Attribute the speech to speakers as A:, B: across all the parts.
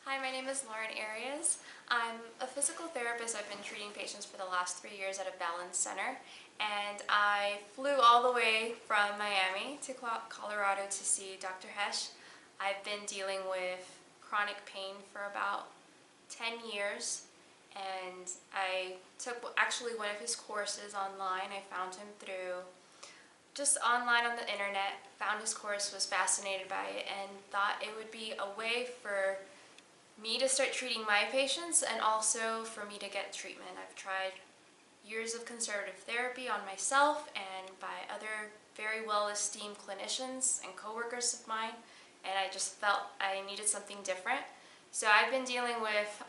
A: Hi, my name is Lauren Arias. I'm a physical therapist. I've been treating patients for the last 3 years at a balance center, and I flew all the way from Miami to Colorado to see Dr. Hesch. I've been dealing with chronic pain for about 10 years, and I took actually one of his courses online. I found him through just online on the internet, found his course, was fascinated by it, and thought it would be a way for me to start treating my patients and also for me to get treatment. I've tried years of conservative therapy on myself and by other very well-esteemed clinicians and coworkers of mine, and I just felt I needed something different. So I've been dealing with,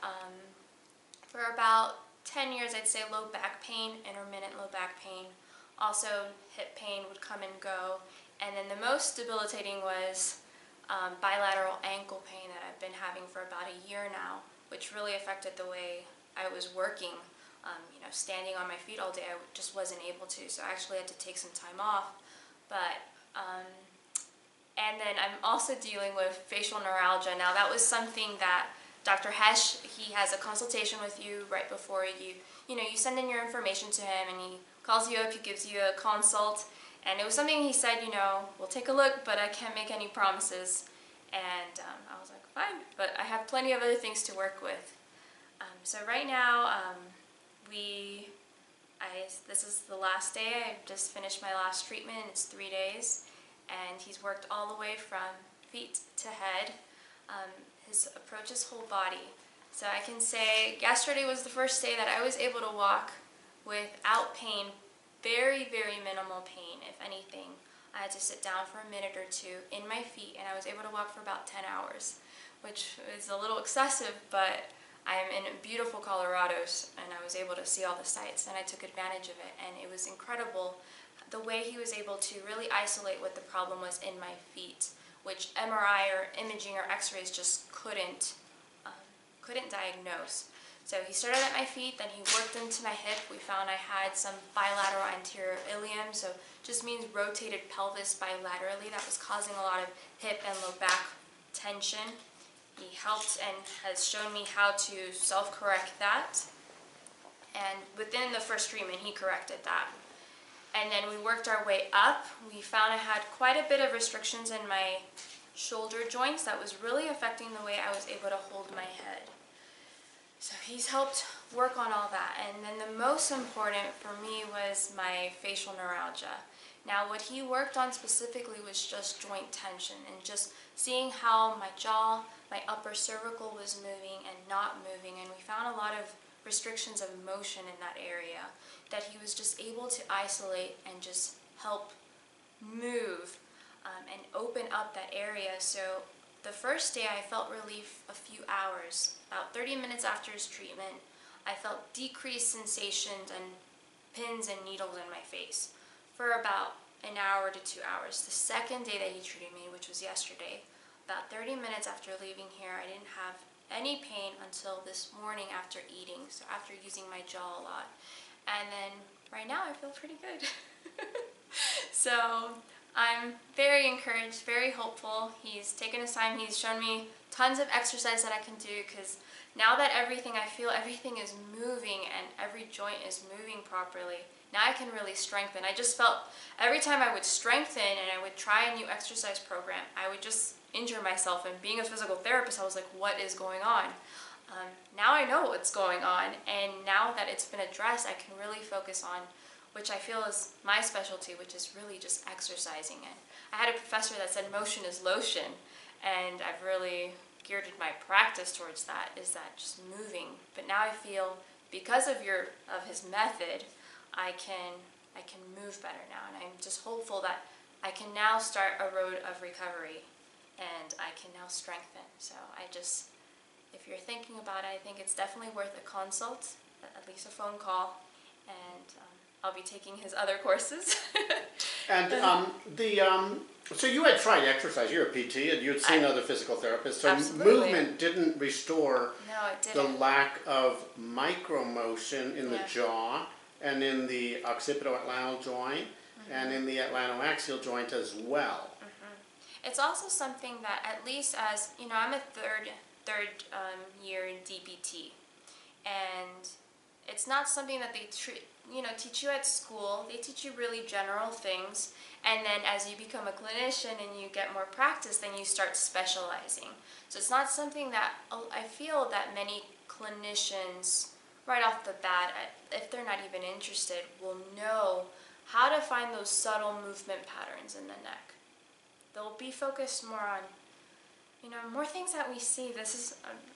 A: for about 10 years, I'd say, low back pain, intermittent low back pain. Also hip pain would come and go, and then the most debilitating was bilateral ankle pain that I've been having for about a year now, which really affected the way I was working. Standing on my feet all day, I just wasn't able to, so I actually had to take some time off. And then I'm also dealing with facial neuralgia. Now that was something that Dr. Hesch, he has a consultation with you right before you send in your information to him, and he calls you up, he gives you a consult. And it was something he said, we'll take a look, but I can't make any promises. And I was like, fine, but I have plenty of other things to work with. So right now, this is the last day. I just finished my last treatment. It's 3 days, and he's worked all the way from feet to head. His approach is whole body. So I can say yesterday was the first day that I was able to walk without pain. Very, very minimal pain, if anything. I had to sit down for a minute or two in my feet, and I was able to walk for about 10 hours, which is a little excessive, but I'm in beautiful Colorado, and I was able to see all the sights, and I took advantage of it, and it was incredible the way he was able to really isolate what the problem was in my feet, which MRI or imaging or x-rays just couldn't diagnose. So he started at my feet, then he worked into my hip. We found I had some bilateral anterior ilium, so just means rotated pelvis bilaterally. That was causing a lot of hip and low back tension. He helped and has shown me how to self-correct that. And within the first treatment, he corrected that. And then we worked our way up. We found I had quite a bit of restrictions in my shoulder joints that was really affecting the way I was able to hold my head. So he's helped work on all that. And then the most important for me was my facial neuralgia. Now what he worked on specifically was just joint tension and just seeing how my jaw, my upper cervical was moving and not moving. And we found a lot of restrictions of motion in that area that he was just able to isolate and just help move and open up that area. So the first day I felt relief a few hours. About 30 minutes after his treatment, I felt decreased sensations and pins and needles in my face for about an hour to 2 hours. The second day that he treated me, which was yesterday, about 30 minutes after leaving here, I didn't have any pain until this morning after eating, so after using my jaw a lot. And then right now I feel pretty good. So I'm very encouraged, very hopeful. He's taken his time. He's shown me tons of exercise that I can do, because now that I feel everything is moving and every joint is moving properly, now I can really strengthen. I just felt every time I would strengthen and I would try a new exercise program, I would just injure myself. And being a physical therapist, I was like, what is going on? Now I know what's going on, and now that it's been addressed, I can really focus on which I feel is my specialty, which is really just exercising. And I had a professor that said motion is lotion, and I've really geared my practice towards that, is that just moving. But now I feel, because of his method, I can move better now, and I'm just hopeful that I can now start a road of recovery, and I can now strengthen. So if you're thinking about it, I think it's definitely worth a consult, at least a phone call, and I'll be taking his other courses.
B: And so you had tried exercise. You're a PT, and you had seen other physical therapists. So
A: absolutely.
B: Movement didn't restore
A: it
B: the
A: didn't.
B: lack of micromotion in the jaw and in the occipital-atlantal joint and in the atlantoaxial joint as well.
A: It's also something that, at least as, I'm a third third year in DBT, and it's not something that they teach you at school. They teach you really general things, and then as you become a clinician and you get more practice, then you start specializing. So it's not something that I feel that many clinicians right off the bat, if they're not even interested, will know how to find those subtle movement patterns in the neck. They'll be focused more on, more things that we see.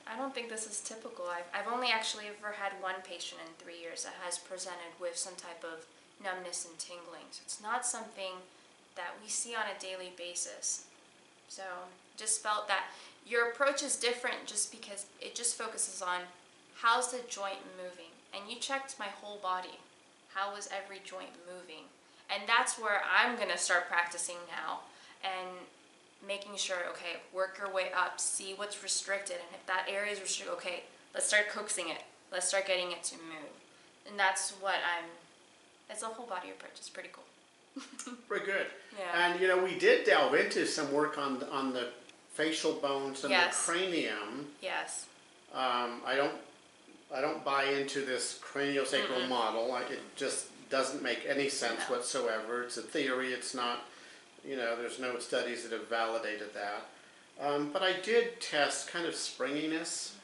A: I don't think this is typical. I've only actually ever had one patient in 3 years that has presented with some type of numbness and tingling. So it's not something that we see on a daily basis. So just felt that your approach is different just because it just focuses on how's the joint moving. And you checked my whole body. How was every joint moving? And that's where I'm going to start practicing now and making sure, okay, work your way up, see what's restricted, and if that area is restricted, okay, let's start coaxing it. Let's start getting it to move. And that's what it's a whole body approach. It's pretty cool.
B: Very good.
A: Yeah.
B: And we did delve into some work on the facial bones and
A: Yes.
B: the cranium.
A: Yes.
B: I don't buy into this craniosacral model. It just doesn't make any sense whatsoever. It's a theory. It's not, there's no studies that have validated that. But I did test kind of springiness,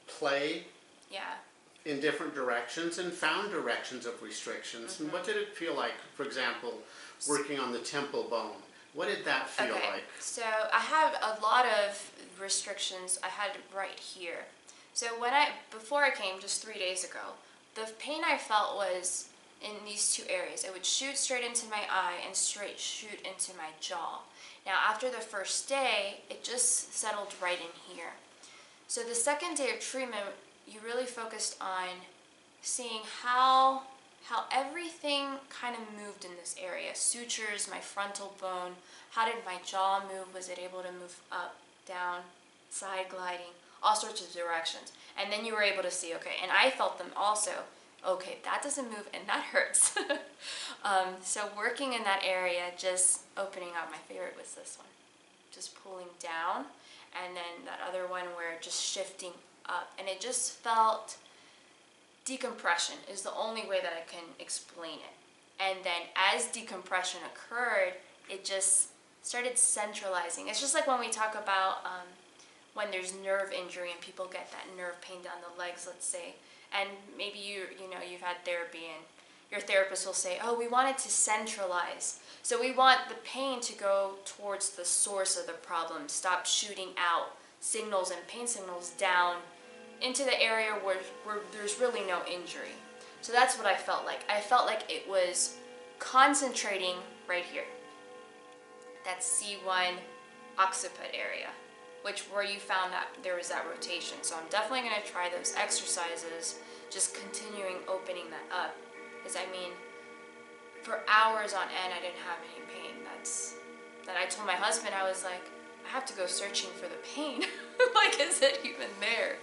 B: play
A: Yeah.
B: in different directions, and found directions of restrictions. And what did it feel like, for example, working on the temple bone? What did that feel like?
A: So I have a lot of restrictions I had right here. So before I came just 3 days ago, the pain I felt was in these two areas. It would shoot straight into my eye and straight shoot into my jaw. Now after the first day, it just settled right in here. So the second day of treatment, you really focused on seeing how everything kind of moved in this area. Sutures, my frontal bone, how did my jaw move? Was it able to move up, down, side gliding, all sorts of directions. And then you were able to see, okay, and I felt them also, okay, that doesn't move and that hurts. So working in that area, just opening up, my favorite was this one. Just pulling down, and then that other one where just shifting up. And it just felt, decompression is the only way that I can explain it. And then as decompression occurred, it just started centralizing. It's just like when we talk about when there's nerve injury and people get that nerve pain down the legs, let's say, and maybe you've had therapy and your therapist will say, oh, we want it to centralize. So we want the pain to go towards the source of the problem, stop shooting out signals and pain signals down into the area where there's really no injury. So that's what I felt like. I felt like it was concentrating right here. That C1 occiput area, where you found that there was that rotation. So I'm definitely going to try those exercises, just continuing opening that up. Because for hours on end, I didn't have any pain. That I told my husband, I was like, I have to go searching for the pain. Like, is it even there?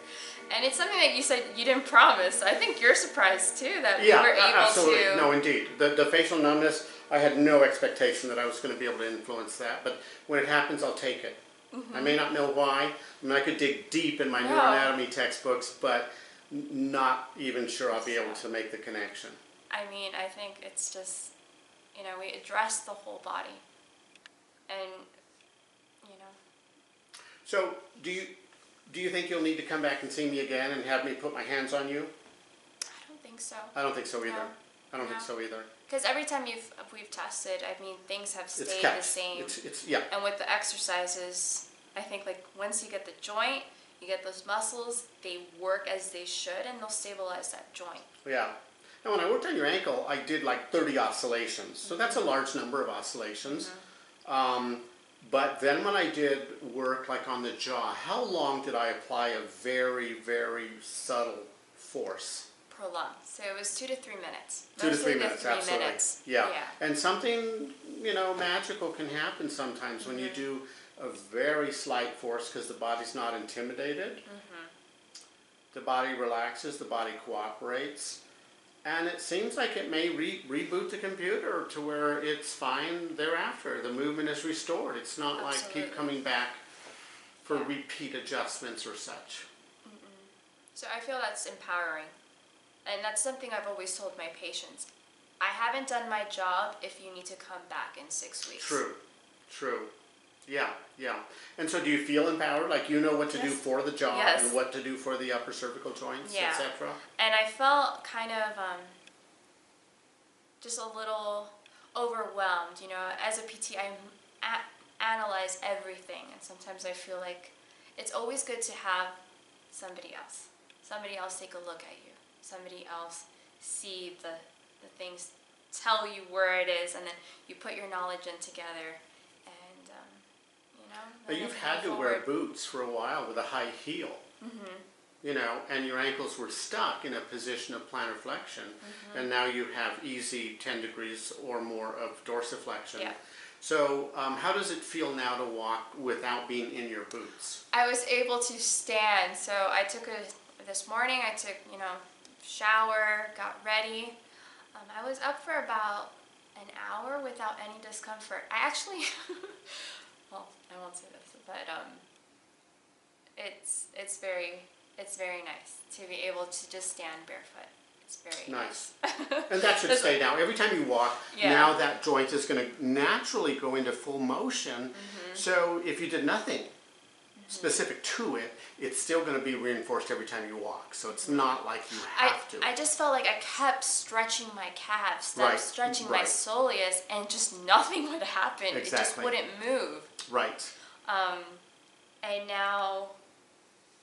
A: And it's something that you said you didn't promise. I think you're surprised too that we were able
B: absolutely.
A: to.
B: No, indeed. The facial numbness, I had no expectation that I was going to be able to influence that. But when it happens, I'll take it. I may not know why. I could dig deep in my neuroanatomy textbooks, but not even sure I'll be able to make the connection.
A: I think it's just, we address the whole body. And,
B: So, do you think you'll need to come back and see me again and have me put my hands on you?
A: I don't think so.
B: I don't think so either.
A: No.
B: I don't think so either.
A: Because every time we've tested, things have stayed the same.
B: Yeah.
A: And with the exercises, I think once you get the joint, you get those muscles, they work as they should, and they'll stabilize that joint.
B: Yeah. Now, when I worked on your ankle, I did 30 oscillations. So that's a large number of oscillations. But then when I did work on the jaw, how long did I apply a very, very subtle force?
A: Prolonged. So it was 2 to 3 minutes.
B: 2 to 3 minutes,
A: 3
B: absolutely.
A: minutes.
B: Yeah. And something, magical can happen sometimes when you do a very slight force because the body's not intimidated. The body relaxes, the body cooperates. And it seems like it may reboot the computer to where it's fine thereafter. The movement is restored. It's not
A: Absolutely.
B: keep coming back for repeat adjustments or such.
A: So I feel that's empowering. And that's something I've always told my patients. I haven't done my job if you need to come back in 6 weeks.
B: True. Yeah. And so do you feel empowered? Like you know what to do for the jaw and what to do for the upper cervical joints, etc.?
A: And I felt kind of just a little overwhelmed. You know, as a PT, I analyze everything. And sometimes I feel like it's always good to have somebody else take a look at you. Somebody else see the things, tell you where it is, and then you put your knowledge in together, and you know.
B: But you've had to wear boots for a while with a high heel, you know, and your ankles were stuck in a position of plantar flexion, and now you have easy 10 degrees or more of dorsiflexion.
A: Yeah.
B: So how does it feel now to walk without being in your boots?
A: I was able to stand, so this morning I took, you know, shower, got ready. I was up for about an hour without any discomfort. I actually, well, I won't say this, but it's very nice to be able to just stand barefoot. It's very nice.
B: And that should stay down. Every time you walk, now that joint is going to naturally go into full motion. So if you did nothing specific to it, it's still going to be reinforced every time you walk. So it's not like you have to.
A: I just felt like I kept stretching my calves, stretching my soleus, and just nothing would happen. It just wouldn't move.
B: Right.
A: And now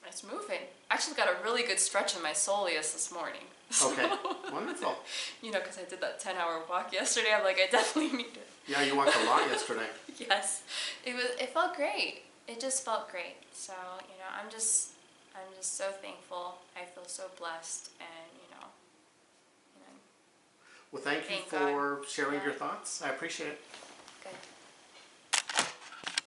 A: it's moving. I actually got a really good stretch in my soleus this morning.
B: Okay, wonderful.
A: You know, because I did that 10-hour walk yesterday. I'm like, I definitely need it.
B: Yeah, you walked a lot yesterday.
A: Yes, it felt great. It just felt great. So, you know, I'm just so thankful. I feel so blessed, and you know.
B: Well, thank you for sharing your thoughts. I appreciate it.
A: Good.